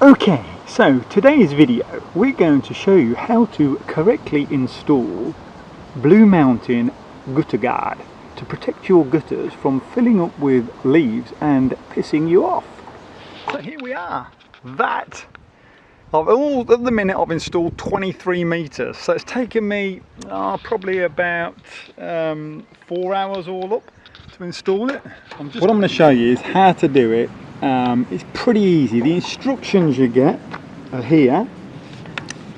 Okay, so today's video we're going to show you how to correctly install Blue Mountain gutter guard to protect your gutters from filling up with leaves and pissing you off. So here we are. At the minute I've installed 23 meters, so it's taken me probably about 4 hours all up to install it. What I'm going to show you is how to do it. It's pretty easy. The instructions you get are here.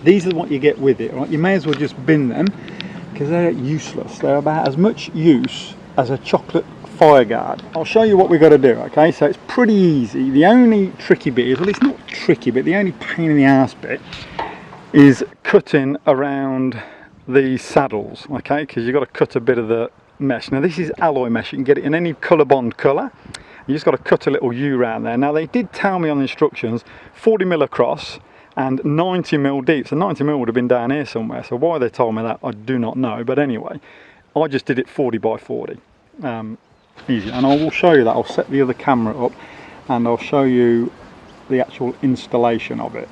These are what you get with it, right? You may as well just bin them because they're useless. They're about as much use as a chocolate fire guard. I'll show you what we've got to do, okay? So it's pretty easy. The only tricky bit is, well, it's not tricky, but the only pain in the ass bit is cutting around the saddles, okay? Because you've got to cut a bit of the mesh. Now this is alloy mesh. You can get it in any colour bond colour. You just got to cut a little U around there. Now they did tell me on the instructions 40mm across and 90mm deep. So 90mm would have been down here somewhere. So why they told me that I do not know. But anyway, I just did it 40 by 40. Easy. And I will show you that. I'll set the other camera up and I'll show you the actual installation of it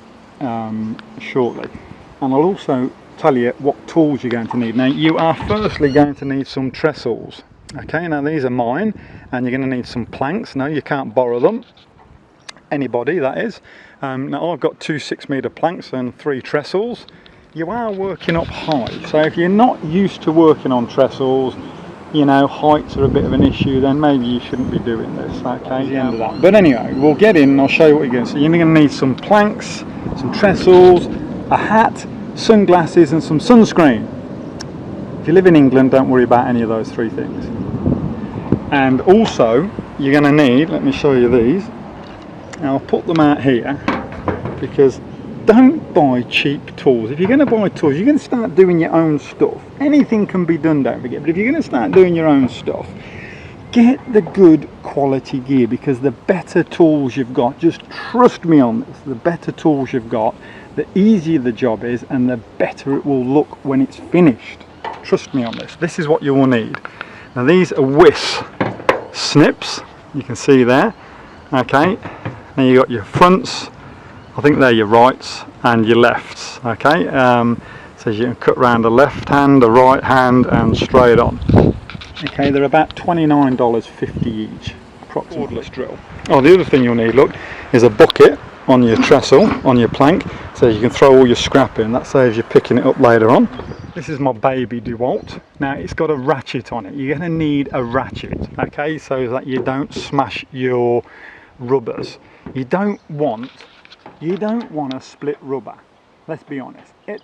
shortly. And I'll also tell you what tools you're going to need. Now you are firstly going to need some trestles. Okay, now these are mine, and you're going to need some planks. No, you can't borrow them. Anybody, that is. Now I've got 2 6-meter planks and 3 trestles. You are working up high, so if you're not used to working on trestles, you know, heights are a bit of an issue, then maybe you shouldn't be doing this. Okay, the end of that. But anyway, we'll get in and I'll show you what you're going to see. You're going to need some planks, some trestles, a hat, sunglasses and some sunscreen. If you live in England, don't worry about any of those 3 things. And also you're going to need, let me show you these, and I'll put them out here, because don't buy cheap tools. If you're going to buy tools, you're going to start doing your own stuff. Anything can be done, don't forget, but if you're going to start doing your own stuff, get the good quality gear, because the better tools you've got, just trust me on this, the better tools you've got, the easier the job is and the better it will look when it's finished. Trust me on this. This is what you will need. Now these are Wiss snips, you can see there. Okay, now you got your fronts, I think they're your rights and your lefts. Okay, so you can cut around the left hand, the right hand and straight on. Okay, they're about $29.50 each, approximately. Cordless drill. Oh, the other thing you'll need, look, is a bucket on your trestle, on your plank, so you can throw all your scrap in. That saves you picking it up later on. This is my baby DeWalt. Now it's got a ratchet on it. You're going to need a ratchet, okay, so that you don't smash your rubbers. You don't want a split rubber. Let's be honest. At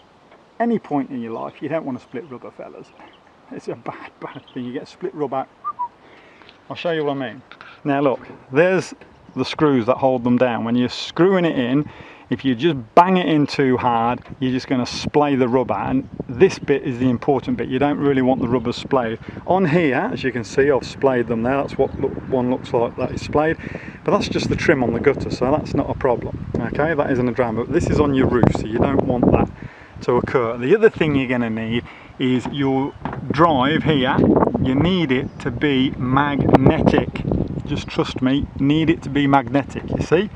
any point in your life, you don't want a split rubber, fellas. It's a bad thing. You get split rubber. I'll show you what I mean. Now look, there's the screws that hold them down. When you're screwing it in, if you just bang it in too hard, you're just going to splay the rubber, and this bit is the important bit. You don't really want the rubbers splayed. On here, as you can see, I've splayed them there. That's what one looks like, that is splayed, but that's just the trim on the gutter, so that's not a problem. Okay, that isn't a drama, but this is on your roof, so you don't want that to occur. The other thing you're going to need is your drive here. You need it to be magnetic. Just trust me, need it to be magnetic, you see?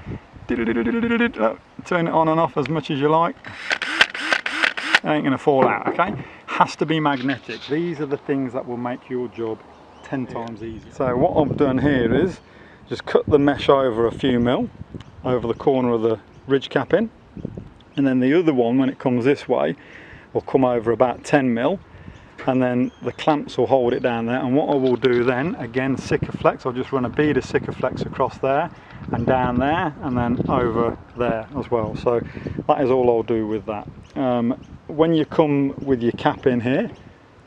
Turn it on and off as much as you like. It ain't going to fall out, okay? Has to be magnetic. These are the things that will make your job 10 times easier. So what I've done here is just cut the mesh over a few mil over the corner of the ridge capping, and then the other one, when it comes this way, will come over about 10 mil, and then the clamps will hold it down there. And what I will do then, again, Sikaflex, I'll just run a bead of Sikaflex across there and down there and then over there as well. So that is all I'll do with that. When you come with your cap in here,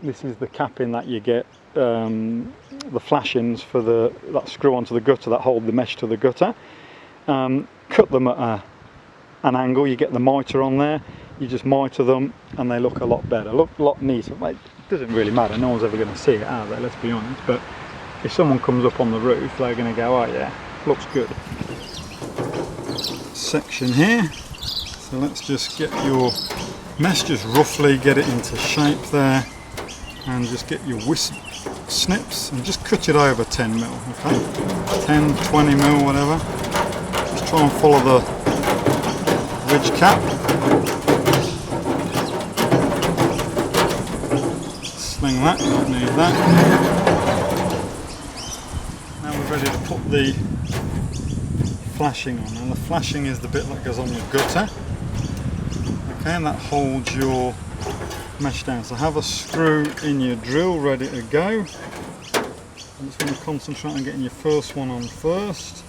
this is the capping that you get, the flashings for that screw onto the gutter that hold the mesh to the gutter. Cut them at an angle, you get the mitre on there, you just mitre them and they look a lot better, look a lot neater. It doesn't really matter, no one's ever going to see it out there, let's be honest, but if someone comes up on the roof, they're going to go, oh yeah, looks good. Section here, so let's just get your mesh, just roughly get it into shape there, and just get your wisp snips and just cut it over 10 mil, okay? 10, 20 mil, whatever. Just try and follow ridge cap. Sling that, don't need that. Now we're ready to put the flashing on, and the flashing is the bit that goes on the gutter. Okay, and that holds your mesh down. So have a screw in your drill ready to go. I'm just going to concentrate on getting your first one on first.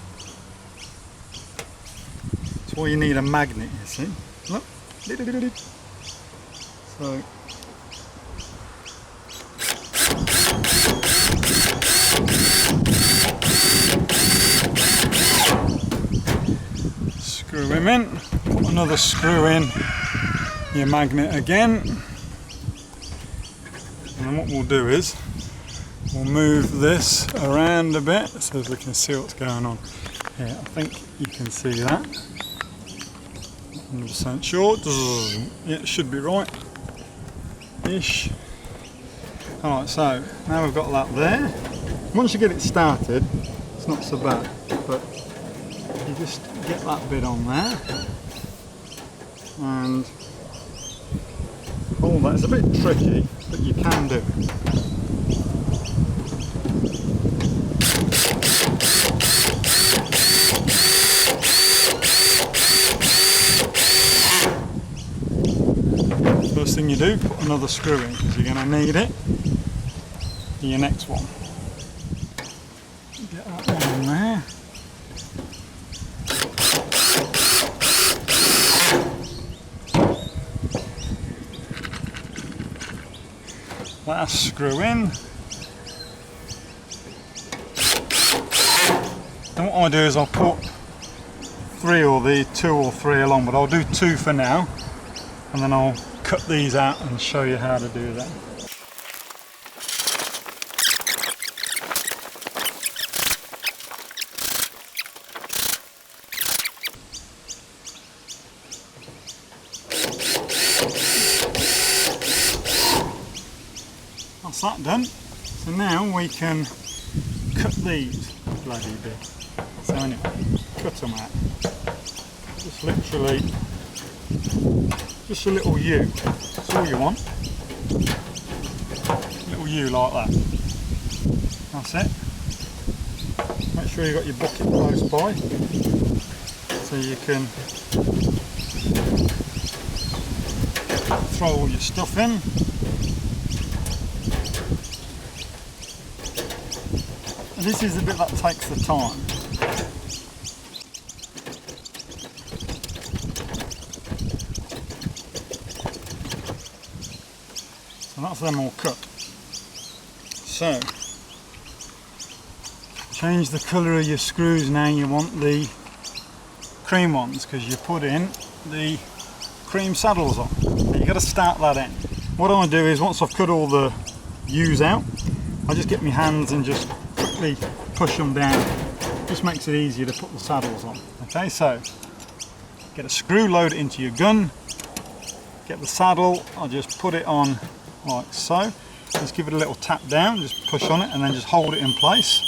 That's why you need a magnet, you see. Look. So screw him in, put another screw in your magnet again, and then what we'll do is we'll move this around a bit so we can see what's going on here. I think you can see that. 100% sure. Yeah, it should be right ish. Alright, so now we've got that there. Once you get it started, it's not so bad, but you just get that bit on there and hold that. It's a bit tricky, but you can do it. First thing you do, put another screw in because you're going to need it for your next one. Get that one in there. Last screw in. And what I do is I'll put 2 or 3 along, but I'll do 2 for now, and then I'll cut these out and show you how to do that. That's that done. So now we can cut these bloody bits. So anyway, cut them out. Just literally, just a little U. That's all you want. A little U like that. That's it. Make sure you've got your bucket close by so you can throw all your stuff in. And this is the bit that takes the time. So that's them all cut. So, change the colour of your screws now. You want the cream ones because you put in the cream saddles on. You've got to start that end. What I do is once I've cut all the U's out, I just get my hands and just quickly push them down. Just makes it easier to put the saddles on. Okay, so get a screw, load it into your gun, get the saddle, I'll just put it on like so. Just give it a little tap down, just push on it and then just hold it in place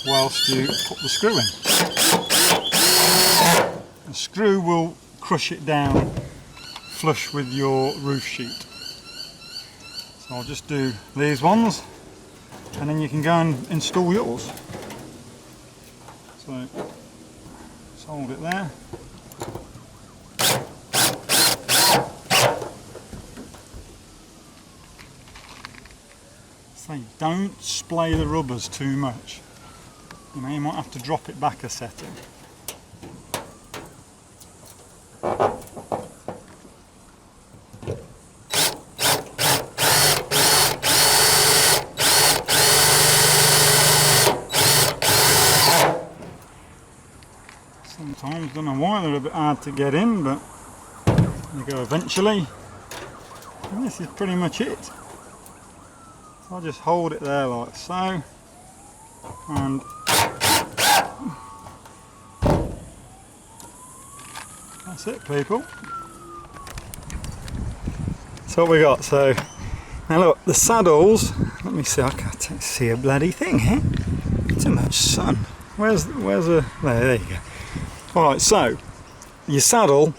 whilst you put the screw in. The screw will crush it down flush with your roof sheet. So I'll just do these ones and then you can go and install yours. So just hold it there. So don't splay the rubbers too much. You know, you might have to drop it back a setting. Sometimes, don't know why, they're a bit hard to get in, but they go eventually. And this is pretty much it. So I'll just hold it there like so, and that's it, people. So what we got, so now look, the saddles, let me see, I can't see a bloody thing here. Too much sun. Where's the, there you go. Alright, so your saddle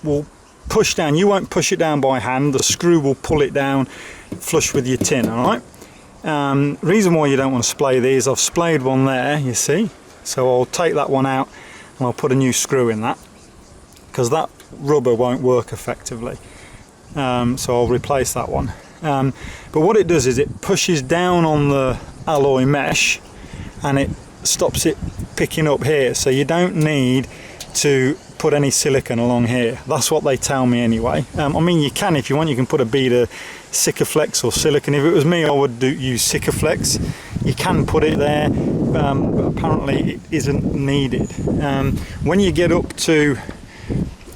will push down. You won't push it down by hand, the screw will pull it down flush with your tin, alright? Reason why you don't want to splay these, I've splayed one there, you see, so I'll take that one out and I'll put a new screw in that, because that rubber won't work effectively. So I'll replace that one. But what it does is it pushes down on the alloy mesh and it stops it picking up here, so you don't need to put any silicone along here. That's what they tell me anyway. I mean, you can, if you want, you can put a bead of Sikaflex or silicone. If it was me, I would use Sikaflex. You can put it there, but apparently it isn't needed. When you get up to,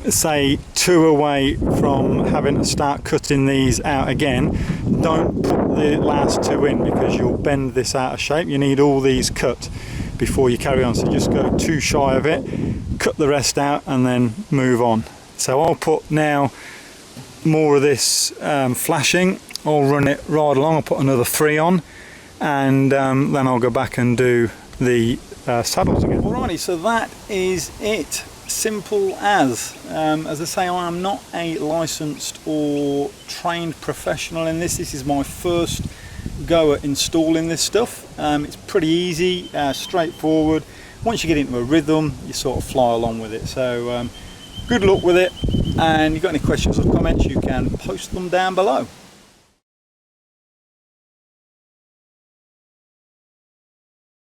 say, 2 away from having to start cutting these out again, don't put the last 2 in, because you'll bend this out of shape. You need all these cut before you carry on, so just go 2 shy of it, cut the rest out and then move on. So I'll put now more of this flashing. I'll run it right along. I'll put another 3 on, and then I'll go back and do the saddles again. Alrighty, so that is it. Simple as. As I say, I am not a licensed or trained professional in this. This is my first go at installing this stuff. It's pretty easy, straightforward. Once you get into a rhythm, you sort of fly along with it. So good luck with it, and if you've got any questions or comments, you can post them down below.